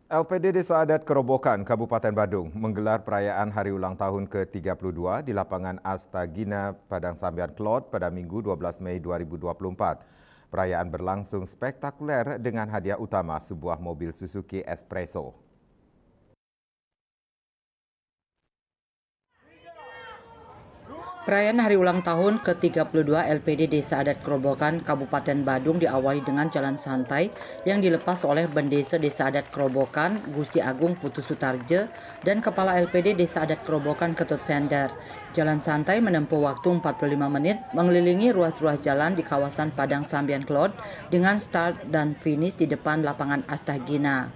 LPD Desa Adat Kerobokan, Kabupaten Badung menggelar perayaan Hari Ulang Tahun ke-32 di lapangan Astagina Padang Sambian Klot pada Minggu 12 Mei 2024. Perayaan berlangsung spektakuler dengan hadiah utama sebuah mobil Suzuki Espresso. Perayaan Hari Ulang Tahun ke-32 LPD Desa Adat Kerobokan, Kabupaten Badung diawali dengan jalan santai yang dilepas oleh Bendesa Desa Adat Kerobokan, Gusti Agung Putu Sutarje, dan Kepala LPD Desa Adat Kerobokan Ketut Sender. Jalan santai menempuh waktu 45 menit mengelilingi ruas-ruas jalan di kawasan Padang Sambian Klot dengan start dan finish di depan lapangan Astagina.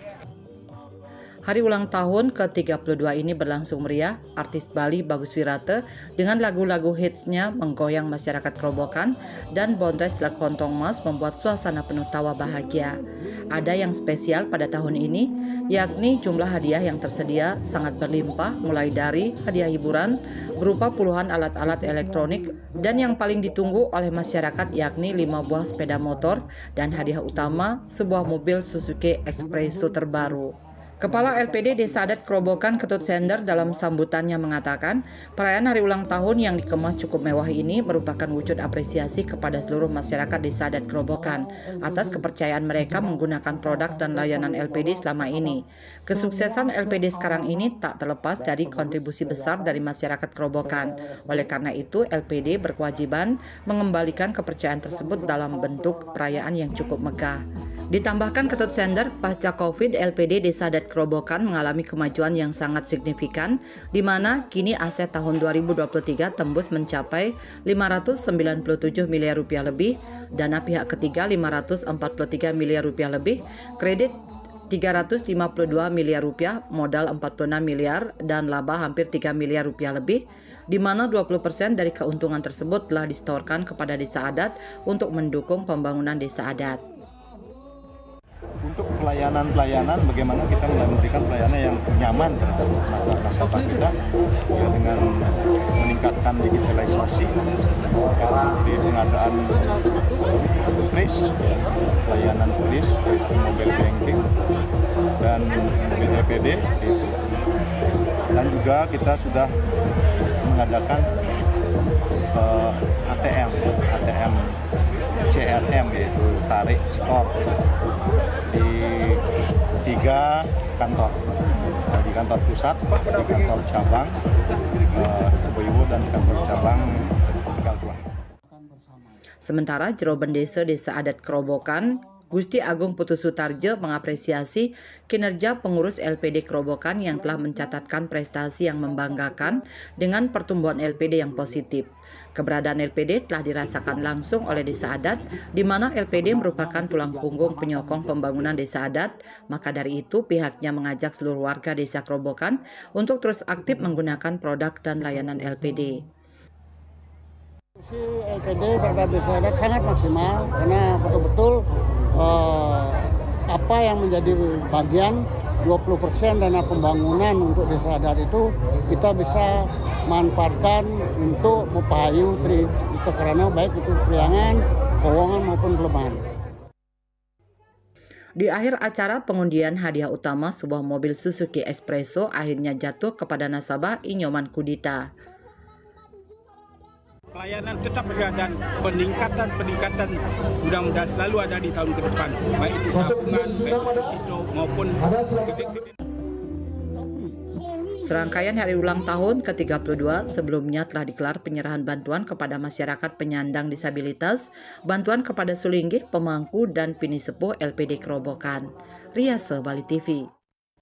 Hari ulang tahun ke-32 ini berlangsung meriah. Artis Bali Bagus Wirate dengan lagu-lagu hitsnya menggoyang masyarakat Kerobokan dan Bondres Lekontong Mas membuat suasana penuh tawa bahagia. Ada yang spesial pada tahun ini, yakni jumlah hadiah yang tersedia sangat berlimpah, mulai dari hadiah hiburan berupa puluhan alat-alat elektronik dan yang paling ditunggu oleh masyarakat yakni 5 buah sepeda motor dan hadiah utama sebuah mobil Suzuki Espresso terbaru. Kepala LPD Desa Adat Kerobokan Ketut Sender dalam sambutannya mengatakan, perayaan hari ulang tahun yang dikemas cukup mewah ini merupakan wujud apresiasi kepada seluruh masyarakat Desa Adat Kerobokan atas kepercayaan mereka menggunakan produk dan layanan LPD selama ini. Kesuksesan LPD sekarang ini tak terlepas dari kontribusi besar dari masyarakat Kerobokan. Oleh karena itu, LPD berkewajiban mengembalikan kepercayaan tersebut dalam bentuk perayaan yang cukup megah. Ditambahkan Ketut Sender, pasca COVID, LPD Desa Adat Kerobokan mengalami kemajuan yang sangat signifikan, di mana kini aset tahun 2023 tembus mencapai 597 miliar rupiah lebih, dana pihak ketiga 543 miliar rupiah lebih, kredit 352 miliar rupiah, modal 46 miliar, dan laba hampir 3 miliar rupiah lebih, di mana 20% dari keuntungan tersebut telah disetorkan kepada desa adat untuk mendukung pembangunan desa adat. Untuk pelayanan bagaimana kita memberikan pelayanan yang nyaman terhadap nasabah kita ya, dengan meningkatkan digitalisasi seperti pengadaan kris, pelayanan kris, mobile banking dan mobil EPD seperti itu. Dan juga kita sudah mengadakan ATM CRM, yaitu tarik store di 3 kantor, di kantor pusat, di kantor cabang Boiwo, dan kantor cabang Tegal. Sementara Jero Bendesa Desa Adat Kerobokan, Gusti Agung Putu Sutarje mengapresiasi kinerja pengurus LPD Kerobokan yang telah mencatatkan prestasi yang membanggakan dengan pertumbuhan LPD yang positif. Keberadaan LPD telah dirasakan langsung oleh desa adat, di mana LPD merupakan tulang punggung penyokong pembangunan desa adat. Maka dari itu pihaknya mengajak seluruh warga desa Kerobokan untuk terus aktif menggunakan produk dan layanan LPD. LPD terhadap desa adat sangat maksimal karena betul-betul apa yang menjadi bagian 20% dana pembangunan untuk desa adat itu kita bisa manfaatkan untuk memperbaiki itu karena baik itu periangan, keuangan maupun kelemahan. Di akhir acara, pengundian hadiah utama sebuah mobil Suzuki Espresso akhirnya jatuh kepada nasabah Inyoman Kudita. Pelayanan tetap ada dan peningkatan mudah-mudahan selalu ada di tahun ke depan, baik itu tabungan, baik deposito maupun kredit. Serangkaian hari ulang tahun ke-32 sebelumnya telah digelar penyerahan bantuan kepada masyarakat penyandang disabilitas, bantuan kepada sulinggih, pemangku, dan pinisepuh LPD Kerobokan. Riase Bali TV.